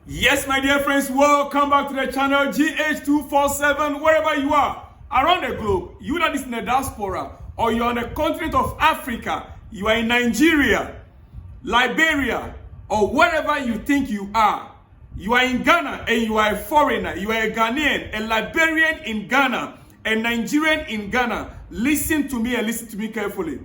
Yes, my dear friends, welcome back to the channel GH247. Wherever you are around the globe, you that is in the diaspora or you're on the continent of Africa, you are in Nigeria, Liberia, or wherever you think you are in Ghana and you are a foreigner, you are a Ghanaian, a Liberian in Ghana, a Nigerian in Ghana. Listen to me and listen to me carefully.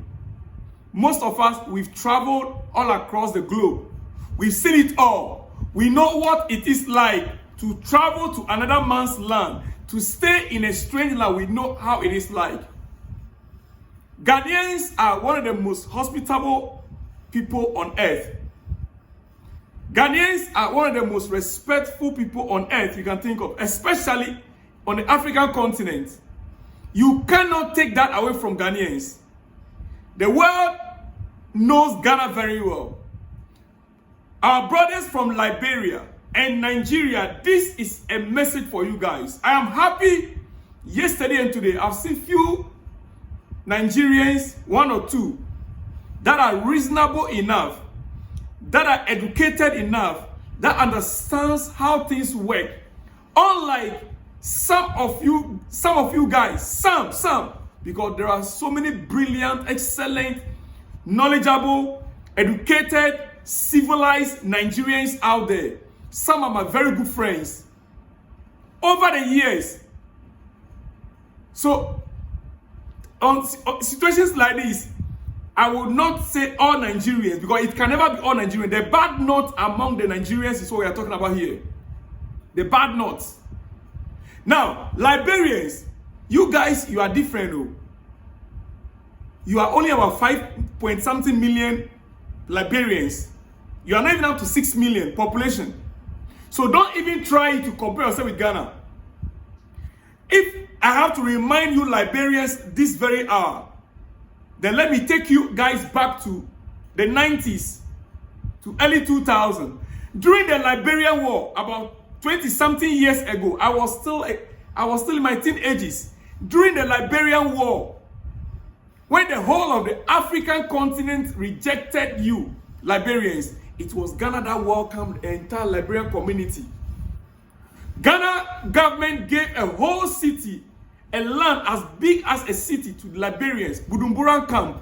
Most of us, we've traveled all across the globe. We've seen it all. We know what it is like to travel to another man's land, to stay in a strange land. We know how it is like. Ghanaians are one of the most hospitable people on earth. Ghanaians are one of the most respectful people on earth you can think of, especially on the African continent. You cannot take that away from Ghanaians. The world knows Ghana very well. Our brothers from Liberia and Nigeria, this is a message for you guys. I am happy yesterday and today I've seen few Nigerians, one or two, that are reasonable enough, that are educated enough, that understands how things work. Unlike some of you guys, some, because there are so many brilliant, excellent, knowledgeable, educated, civilized Nigerians out there. Some are my very good friends over the years. So on situations like this, I will not say all Nigerians, because it can never be all Nigerians. The bad note among the Nigerians is what we are talking about here. The bad notes. Now, Liberians, you guys, you are different though. You are only about 5-point-something million Liberians. You are not even up to 6 million population. So don't even try to compare yourself with Ghana. If I have to remind you Liberians this very hour, then let me take you guys back to the 90s, to early 2000. During the Liberian War, about 20-something years ago, I was still in my teenagers. During the Liberian War, when the whole of the African continent rejected you, Liberians, it was Ghana that welcomed the entire Liberian community. Ghana government gave a whole city, a land as big as a city, to Liberians, Budumburan camp,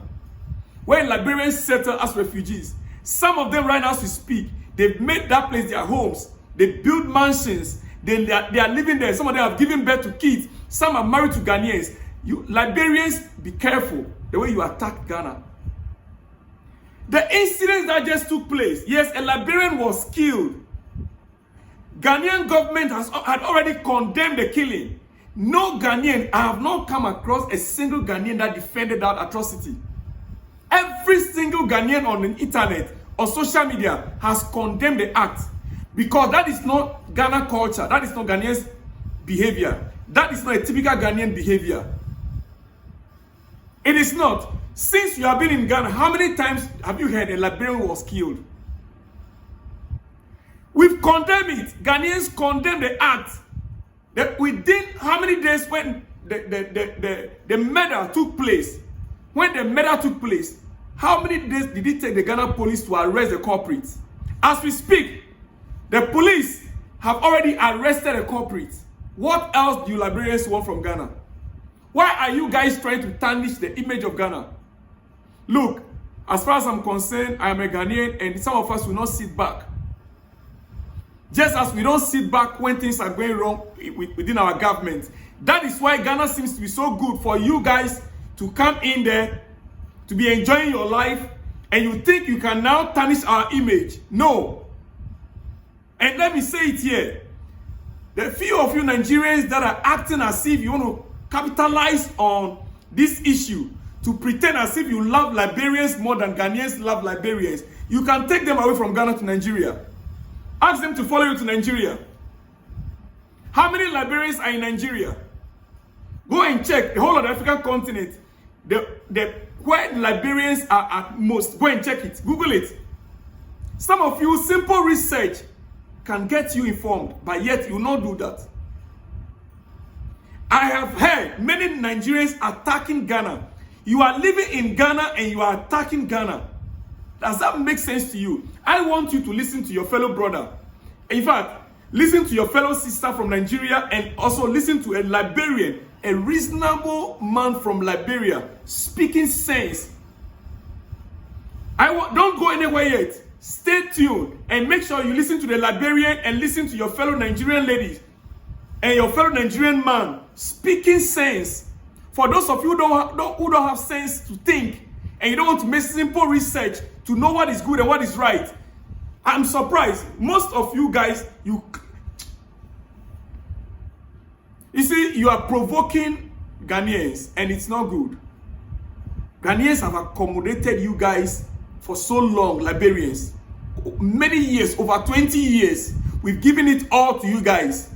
where Liberians settled as refugees. Some of them right now as we speak, they've made that place their homes. They built mansions. They are living there. Some of them have given birth to kids. Some are married to Ghanaians. You Liberians, be careful the way you attack Ghana. The incident that just took place, yes, a Liberian was killed. Ghanaian government had already condemned the killing. No Ghanaian, I have not come across a single Ghanaian that defended that atrocity. Every single Ghanaian on the internet or social media has condemned the act, because that is not Ghana culture. That is not Ghanaians' behavior. That is not a typical Ghanaian behavior. It is not. Since you have been in Ghana, how many times have you heard a Liberian was killed? We've condemned it. Ghanaians condemned the act. That within how many days when the murder took place, how many days did it take the Ghana police to arrest the culprits? As we speak, the police have already arrested the culprits. What else do you Liberians want from Ghana? Why are you guys trying to tarnish the image of Ghana? Look, as far as I'm concerned, I am a Ghanaian, and some of us will not sit back. Just as we don't sit back when things are going wrong within our government. That is why Ghana seems to be so good for you guys to come in there, to be enjoying your life, and you think you can now tarnish our image. No. And let me say it here. The few of you Nigerians that are acting as if you want to capitalize on this issue, to pretend as if you love Liberians more than Ghanaians love Liberians, you can take them away from Ghana to Nigeria. Ask them to follow you to Nigeria. How many Liberians are in Nigeria? Go and check the whole of the African continent. Where Liberians are at most. Go and check it. Google it. Some of you, simple research can get you informed, but yet you will not do that. I have heard many Nigerians attacking Ghana. You are living in Ghana and you are attacking Ghana. Does that make sense to you? I want you to listen to your fellow brother. In fact, listen to your fellow sister from Nigeria and also listen to a Liberian, a reasonable man from Liberia, speaking sense. Don't go anywhere yet. Stay tuned and make sure you listen to the Liberian and listen to your fellow Nigerian ladies and your fellow Nigerian man speaking sense. For those of you who don't have sense to think and you don't want to make simple research to know what is good and what is right, I'm surprised. Most of you guys, you see, you are provoking Ghanaians and it's not good. Ghanaians have accommodated you guys for so long, Liberians. Many years, over 20 years, we've given it all to you guys.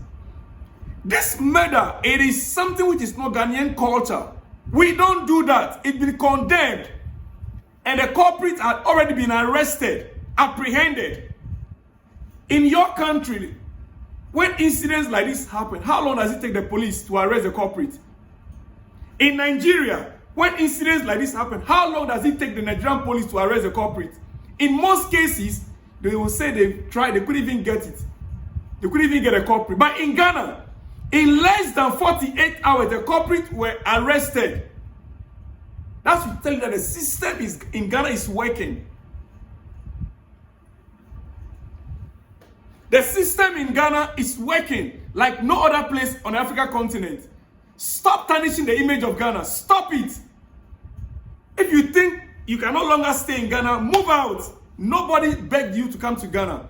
This murder, it is something which is not Ghanaian culture. We don't do that. It's been condemned. And the culprits had already been arrested, apprehended. In your country, when incidents like this happen, how long does it take the police to arrest the culprit? In Nigeria, when incidents like this happen, how long does it take the Nigerian police to arrest the culprit? In most cases, they will say they've tried, they couldn't even get it. They couldn't even get a culprit. But in Ghana, in less than 48 hours, the culprits were arrested. That should tell you that the system in Ghana is working. The system in Ghana is working like no other place on the African continent. Stop tarnishing the image of Ghana. Stop it. If you think you can no longer stay in Ghana, move out. Nobody begged you to come to Ghana.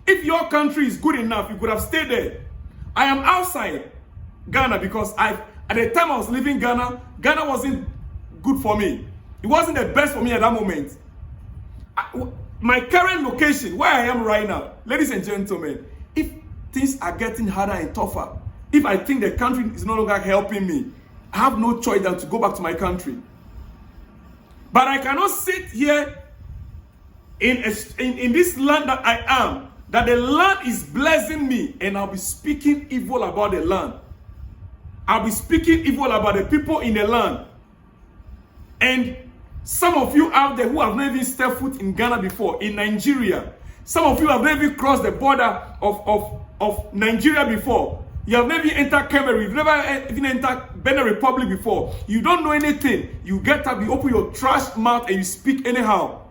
If your country is good enough, you could have stayed there. I am outside Ghana because at the time I was leaving Ghana, Ghana wasn't good for me. It wasn't the best for me at that moment. My current location, where I am right now, ladies and gentlemen, if things are getting harder and tougher, if I think the country is no longer helping me, I have no choice than to go back to my country. But I cannot sit here in this land that I am, that the land is blessing me, and I'll be speaking evil about the land. I'll be speaking evil about the people in the land. And some of you out there who have never even stepped foot in Ghana before, in Nigeria, some of you have never even crossed the border of Nigeria before. You have never entered Cameroon, you've never even entered Benin Republic before. You don't know anything. You get up, you open your trash mouth and you speak anyhow.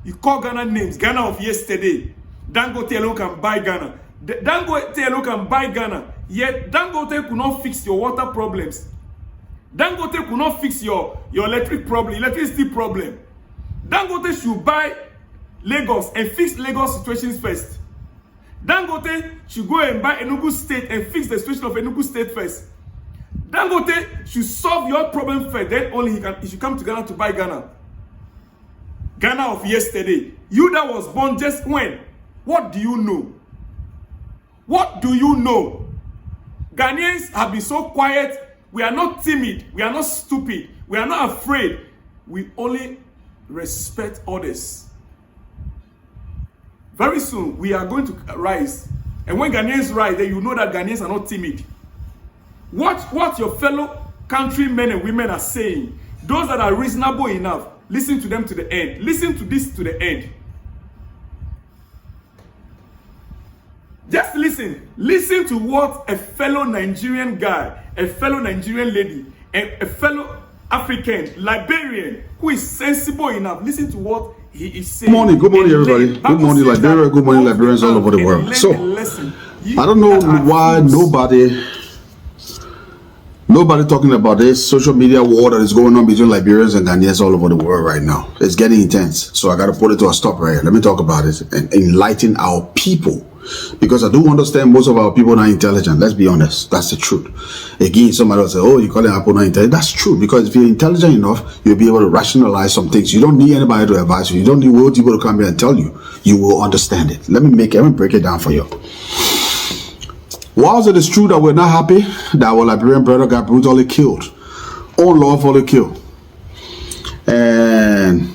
You call Ghana names, Ghana of yesterday. Dangote alone can buy Ghana. Dangote alone can buy Ghana. Yet Dangote could not fix your water problems. Dangote could not fix your electricity problem. Dangote should buy Lagos and fix Lagos situations first. Dangote should go and buy Enugu State and fix the situation of Enugu State first. Dangote should solve your problem first, then only he should come to Ghana to buy Ghana. Ghana of yesterday. You that was born just when? What do you know? What do you know? Ghanaians have been so quiet. We are not timid. We are not stupid. We are not afraid. We only respect others. Very soon, we are going to rise. And when Ghanaians rise, then you know that Ghanaians are not timid. Watch what your fellow countrymen and women are saying. Those that are reasonable enough, listen to them to the end. Listen to this to the end. Just listen. Listen to what a fellow Nigerian guy, a fellow Nigerian lady, and a fellow African, Liberian, who is sensible enough, listen to what he is saying. Good morning, everybody. Good morning, Liberia. Good morning, Liberians all over the world. So, I don't know why nobody talking about this social media war that is going on between Liberians and Ghanaians all over the world right now. It's getting intense. So I got to put it to a stop right here. Let me talk about it and enlighten our people. Because I do understand most of our people are not intelligent. Let's be honest. That's the truth. Again, somebody will say, oh, you call it people not intelligent. That's true. Because if you're intelligent enough, you'll be able to rationalize some things. You don't need anybody to advise you. You don't need world people to come here and tell you. You will understand it. Let me break it down for you. Whilst it is true that we're not happy that our Liberian brother got brutally killed, unlawfully killed, and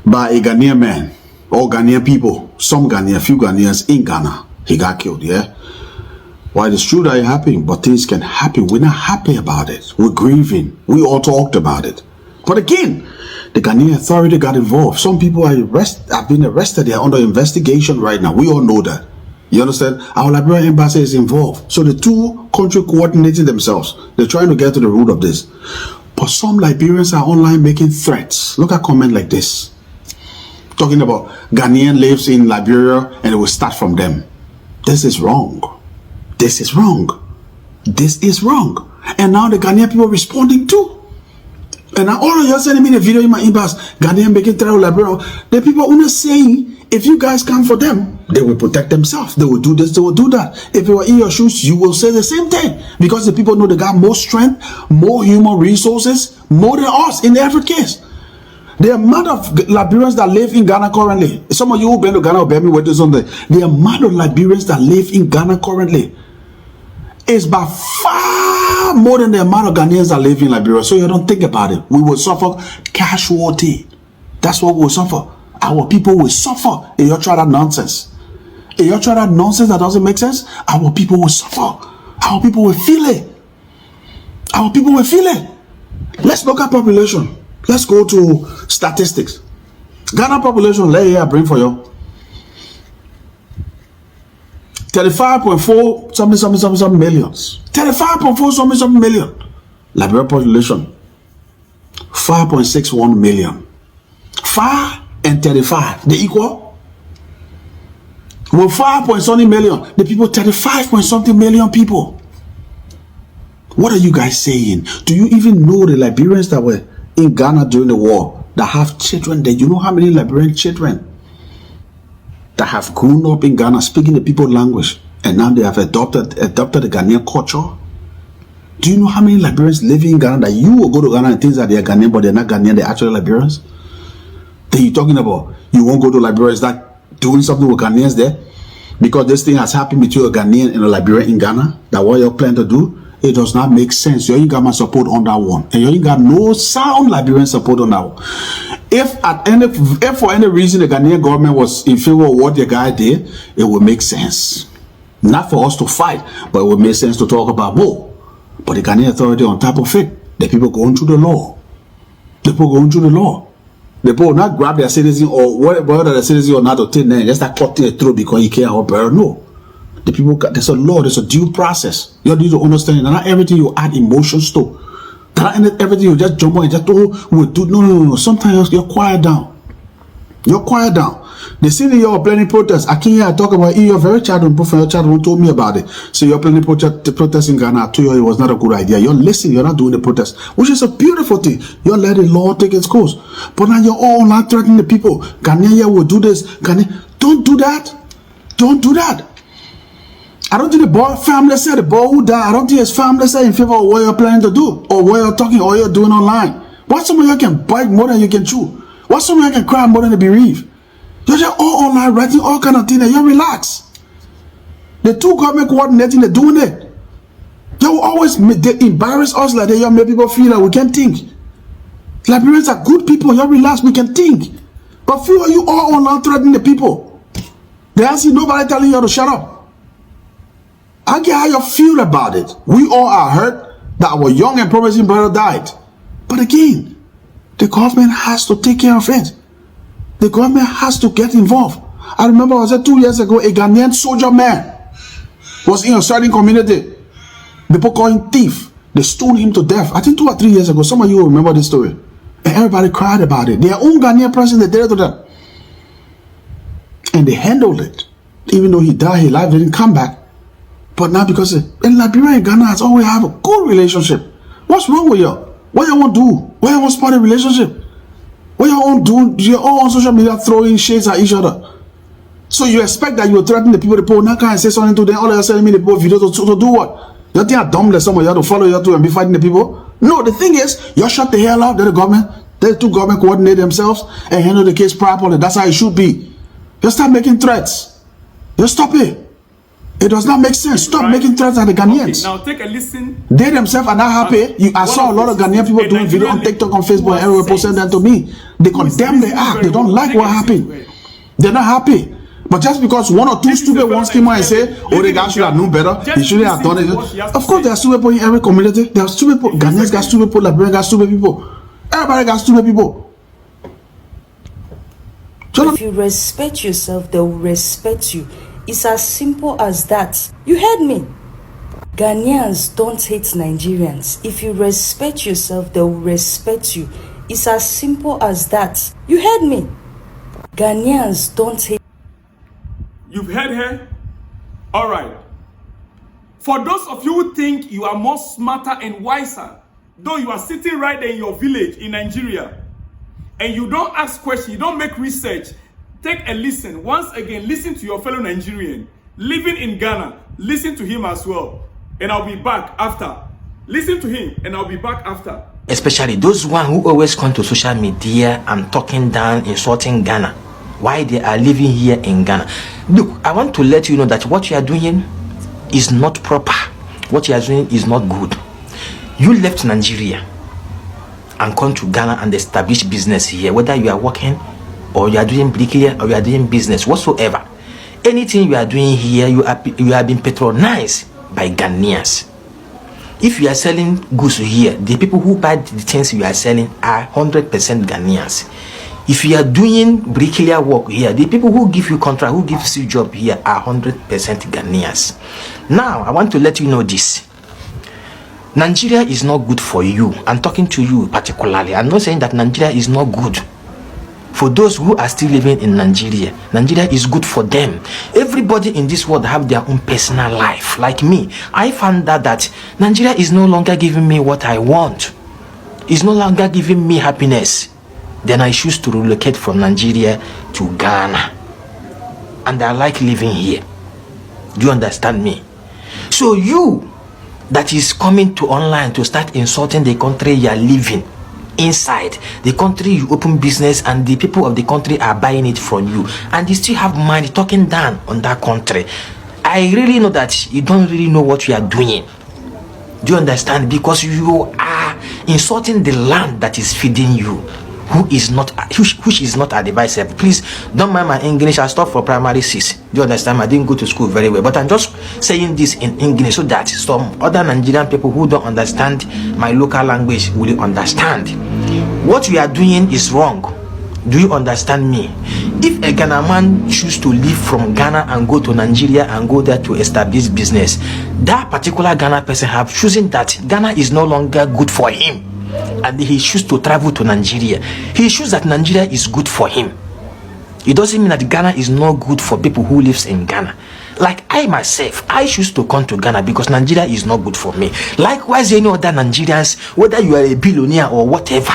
by a Ghanaian man, all Ghanaian people, some Ghanaian, few Ghanaians in Ghana, he got killed, yeah? While it's true that it's happening, but things can happen. We're not happy about it. We're grieving. We all talked about it. But again, the Ghanaian authority got involved. Some people have been arrested. They are under investigation right now. We all know that. You understand? Our Liberian embassy is involved. So the two countries coordinating themselves. They're trying to get to the root of this. But some Liberians are online making threats. Look at comment like this. Talking about Ghanaian lives in Liberia and it will start from them. This is wrong. This is wrong. This is wrong. And now the Ghanaian people responding too. And now all of you are sending me the video in my inbox. Ghanaian making threats Liberia. The people who are saying, if you guys come for them, they will protect themselves. They will do this, they will do that. If you are in your shoes, you will say the same thing. Because the people know they got more strength, more human resources, more than us in every case. The amount of Liberians that live in Ghana currently, some of you who've been to Ghana will bear me with this on the amount of Liberians that live in Ghana currently is by far more than the amount of Ghanaians that live in Liberia. So you don't think about it. We will suffer casualty. That's what we will suffer. Our people will suffer if you try that nonsense. If you try that nonsense that doesn't make sense, our people will suffer. Our people will feel it. Our people will feel it. Let's look at population. Let's go to statistics. Ghana population, let me bring for you. 35.4 something millions. 35.4 something million. Liberia population 5.61 million. 5 and 35, they equal? With 5 point something million, the people 35 point something million people. What are you guys saying? Do you even know the Liberians that were in Ghana during the war that have children there? You know how many Liberian children that have grown up in Ghana speaking the people's language and now they have adopted the Ghanaian culture? Do you know how many Liberians live in Ghana that you will go to Ghana and think that they are Ghanaian, but they're not Ghanaian, they're actually Liberians? Then you're talking about you won't go to Liberia, is that doing something with Ghanaians there? Because this thing has happened between a Ghanaian and a Liberian in Ghana, that what you're planning to do, it does not make sense. You ain't got my support on that one. And you ain't got no sound Liberian support on that one. If for any reason the Ghanaian government was in favor of what the guy did, it would make sense. Not for us to fight, but it would make sense to talk about more. But the Ghanaian authority on top of it, the people going through the law. The people going through the law. The people will not grab their citizen or whether the citizen or not to take them, just start cutting it through because he can't help her. No. The people, there's a law, there's a due process. You need to understand it. Not everything you add emotions to. Not everything you just jump on and just do. No. Sometimes you're quiet down. You're quiet down. They see that you're planning protests. I can't hear I talk about it. Your very child, your child told me about it. So you're planning protest in Ghana. I told you it was not a good idea. You're listening. You're not doing the protest, which is a beautiful thing. You're letting law take its course. But now you're all not threatening the people. Ghanaian will do this. Don't do that. Don't do that. I don't think the boy family said the boy who died. I don't think his family said in favor of what you're planning to do or what you're talking or you're doing online. Why some of you can bite more than you can chew? Why some of you can cry more than the bereaved? You're just all online writing all kind of things and you relax. The two government coordinating, they're doing it. They will always they embarrass us like that. You make people feel like we can't think. Liberians are good people. You relax, we can think. But few of you all online threatening the people. They don't see nobody telling you to shut up. I get how you feel about it. We all are hurt that our young and promising brother died. But again, the government has to take care of it. The government has to get involved. I remember I was there 2 years ago, a Ghanaian soldier man was in a certain community. People call him thief. They stoned him to death. I think 2 or 3 years ago. Some of you will remember this story. And everybody cried about it. Their own Ghanaian person, they did it to them. And they handled it. Even though he died, his life didn't come back. But now because in Liberia and Ghana has always have a good relationship. What's wrong with you? What you want to do? What you want to spoil the relationship? What you want to do? You're all on social media throwing shades at each other. So you expect that you will threaten the people now can't say something to them, all of you sending me the people videos to do what? You think I'm dumb that some of you have to follow you to and be fighting the people? No, the thing is, you shut the hell up, the government. The two government coordinate themselves and handle the case properly. That's how it should be. You start making threats. You stop it. It does not make sense. Stop making threats at the Ghanaians. Okay, now take a listen. They themselves are not happy. I saw a lot of Ghanaian people doing video on TikTok, on Facebook, and everywhere posting that to me. They condemn the act. They don't like what happened. They're not happy. But just because one or two stupid ones came out and say, oh, the guy should have known better, he shouldn't have done it. Of course, there are stupid people in every community. There are stupid people. Ghanaians got stupid people. Liberians got stupid people. Everybody got stupid people. If you respect yourself, they will respect you. It's as simple as that. You heard me. Ghanaians don't hate Nigerians. If you respect yourself, they will respect you. It's as simple as that. You heard me. Ghanaians don't hate. You've heard her? All right. For those of you who think you are more smarter and wiser, though you are sitting right there in your village in Nigeria, and you don't ask questions, you don't make research, take a listen. Once again, listen to your fellow Nigerian living in Ghana. Listen to him as well. And I'll be back after. Listen to him and I'll be back after. Especially those one who always come to social media and talking down, insulting Ghana, why they are living here in Ghana. Look, I want to let you know that what you are doing is not proper. What you are doing is not good. You left Nigeria and come to Ghana and establish business here, whether you are working or you are doing bricklayer or you are doing business whatsoever. Anything you are doing here, you are being patronized by Ghanaians. If you are selling goods here, the people who buy the things you are selling are 100% Ghanaians. If you are doing bricklayer work here, the people who give you contract, who gives you job here are 100% Ghanaians. Now, I want to let you know this. Nigeria is not good for you. I'm talking to you particularly. I'm not saying that Nigeria is not good. For those who are still living in Nigeria, Nigeria is good for them. Everybody in this world have their own personal life. Like me, I found out that Nigeria is no longer giving me what I want. It's no longer giving me happiness. Then I choose to relocate from Nigeria to Ghana. And I like living here. Do you understand me? So you that is coming to online to start insulting the country you are living inside, the country you open business and the people of the country are buying it from you, and you still have money talking down on that country, I really know that you don't really know what you are doing. Do you understand? Because you are insulting the land that is feeding you, which is not advisable. Please don't mind my English. I stopped for primary 6. Do you understand? I didn't go to school very well, but I'm just saying this in English so that some other Nigerian people who don't understand my local language will understand. What we are doing is wrong. Do you understand me? If a Ghana man chooses to leave from Ghana and go to Nigeria and go there to establish business, that particular Ghana person have chosen that Ghana is no longer good for him, and he chooses to travel to Nigeria. He chooses that Nigeria is good for him. It doesn't mean that Ghana is not good for people who lives in Ghana. Like I myself, I choose to come to Ghana because Nigeria is not good for me. Likewise, any other Nigerians, whether you are a billionaire or whatever,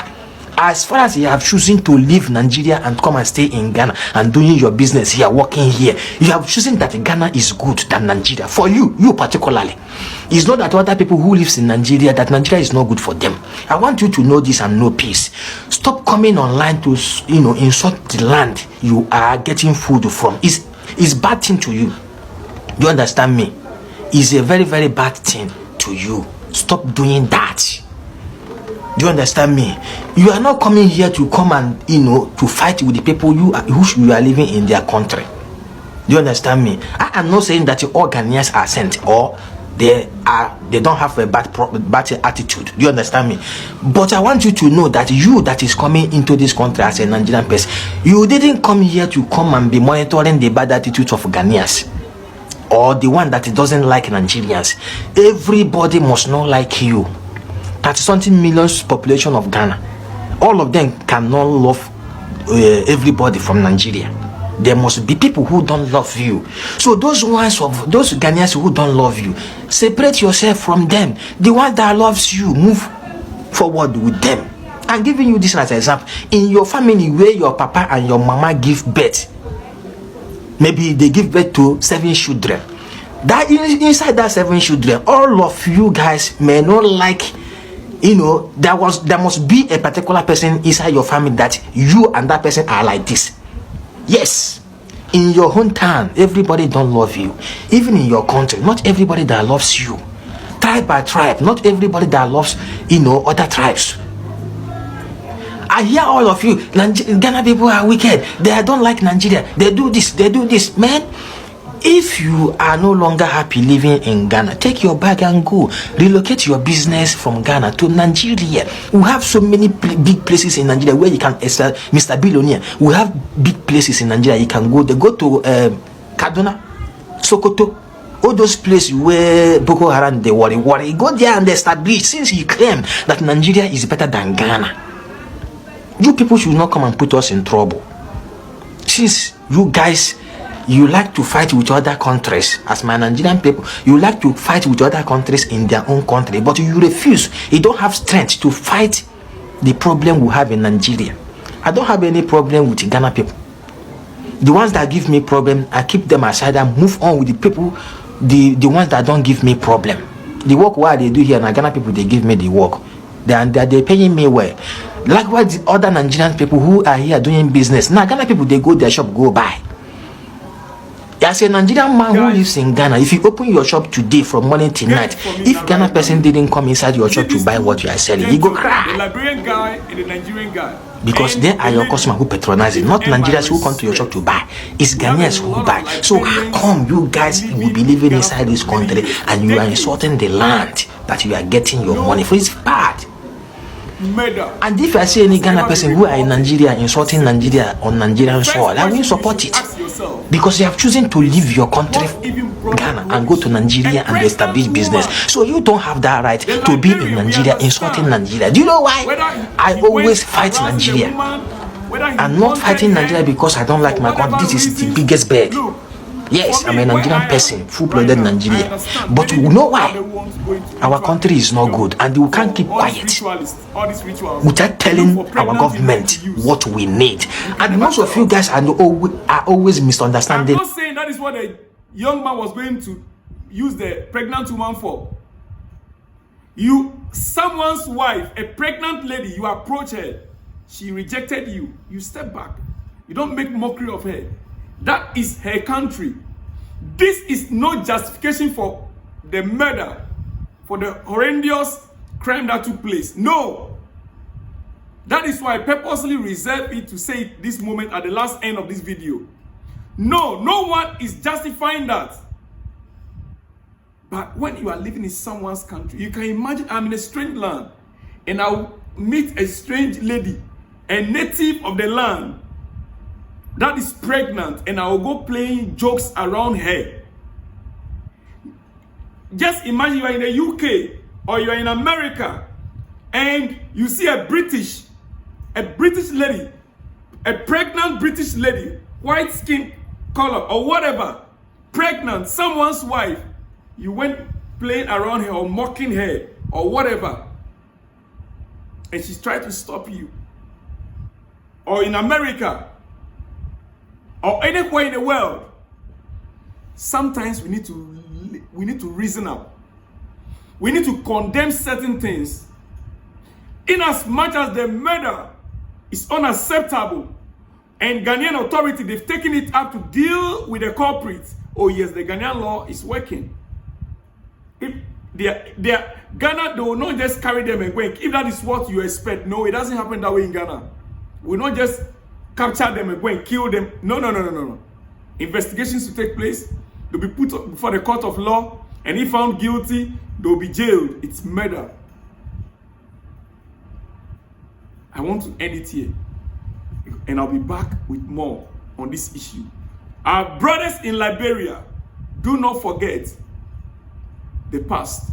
as far as you have chosen to leave Nigeria and come and stay in Ghana and doing your business here, working here, you have chosen that Ghana is good than Nigeria. For you particularly. It's not that other people who lives in Nigeria, that Nigeria is not good for them. I want you to know this and know peace. Stop coming online to insult the land you are getting food from. It's bad thing to you. Do you understand me? It's a very, very bad thing to you. Stop doing that. Do you understand me? You are not coming here to come and to fight with the people who you are living in their country. Do you understand me? I am not saying that all Ghanaians are sent or they don't have a bad attitude. Do you understand me? But I want you to know that you that is coming into this country as a Nigerian person, you didn't come here to come and be monitoring the bad attitudes of Ghanaians or the one that doesn't like Nigerians. Everybody must not like you. 30-something million population of Ghana, all of them cannot love everybody from Nigeria. There must be people who don't love you. So those Ghanaians who don't love you, separate yourself from them. The one that loves you, move forward with them. I'm giving you this as an example. In your family where your papa and your mama give birth, maybe they give birth to 7 children. That inside that 7 children, all of you guys may not like. There must be a particular person inside your family that you and that person are like this. Yes, in your hometown, everybody don't love you. Even in your country, not everybody that loves you. Tribe by tribe, not everybody that loves, other tribes. I hear all of you, Ghana people are wicked. They don't like Nigeria. They do this. Man, if you are no longer happy living in Ghana, take your bag and go. Relocate your business from Ghana to Nigeria. We have so many big places in Nigeria where you can, Mr. Billionaire, we have big places in Nigeria you can go. They go to Kaduna. Sokoto, all those places where Boko Haram they worry, go there and establish, since he claimed that Nigeria is better than Ghana. You people should not come and put us in trouble. Since you guys, you like to fight with other countries, as my Nigerian people, you like to fight with other countries in their own country, but you refuse. You don't have strength to fight the problem we have in Nigeria. I don't have any problem with Ghana people. The ones that give me problem, I keep them aside and move on with the people, the ones that don't give me problem. The work what they do here, and Ghana people, they give me the work. They're paying me well. Likewise, the other Nigerian people who are here doing business, now Ghana people, they go their shop, go buy. As a Nigerian man who lives in Ghana, if you open your shop today from morning till night, if Ghana person didn't come inside your shop to buy what you are selling, you go cry. The Liberian guy and the Nigerian guy. Because they are your customers who patronize it, not Nigerians who come to your shop to buy. It's Ghanaians who buy. So how come you guys will be living inside this country and you are insulting the land that you are getting your money for? It's bad. And if I see any Ghana person who are in Nigeria insulting Nigeria on Nigerian soil, I will support it. Because you have chosen to leave your country, Ghana, and go to Nigeria and establish business. So you don't have that right to be in Nigeria insulting Nigeria. Do you know why? I always fight Nigeria. I'm not fighting Nigeria because I don't like my country. This is the biggest bed. Yes, I'm a Nigerian person, full-blooded Nigeria. But you know why? Our country is not good and we can't keep quiet without telling our government what we need. And most of you guys are always misunderstanding. I'm not saying that is what a young man was going to use the pregnant woman for. Someone's wife, a pregnant lady, you approach her, she rejected you, you step back. You don't make mockery of her. That is her country. This is no justification for the murder, for the horrendous crime that took place. No. That is why I purposely reserve it to say it this moment at the last end of this video. No, no one is justifying that. But when you are living in someone's country, you can imagine I'm in a strange land and I'll meet a strange lady, a native of the land, that is pregnant, and I will go playing jokes around her. Just imagine you are in the UK or you are in America and you see a British lady, a pregnant British lady, white skin color or whatever, pregnant, someone's wife. You went playing around her or mocking her or whatever, and she's trying to stop you. Or in America, or anywhere in the world, sometimes we need to reason out. We need to condemn certain things. In as much as the murder is unacceptable, and Ghanaian authority, they've taken it up to deal with the culprits. Oh yes, the Ghanaian law is working. If Ghana, they will not just carry them and go. If that is what you expect, no, it doesn't happen that way in Ghana. We will not just capture them and go and kill them. No. Investigations will take place. They'll be put before the court of law, and if found guilty, they'll be jailed. It's murder. I want to end it here, and I'll be back with more on this issue. Our brothers in Liberia, do not forget the past.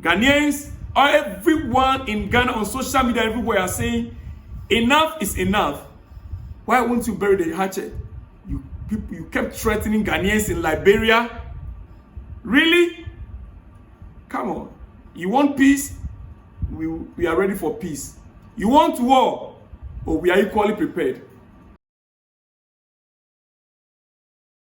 Ghanaians, or everyone in Ghana on social media everywhere are saying, enough is enough. Why won't you bury the hatchet? You kept threatening Ghanaians in Liberia. Really? Come on. You want peace? We are ready for peace. You want war? Oh, we are equally prepared.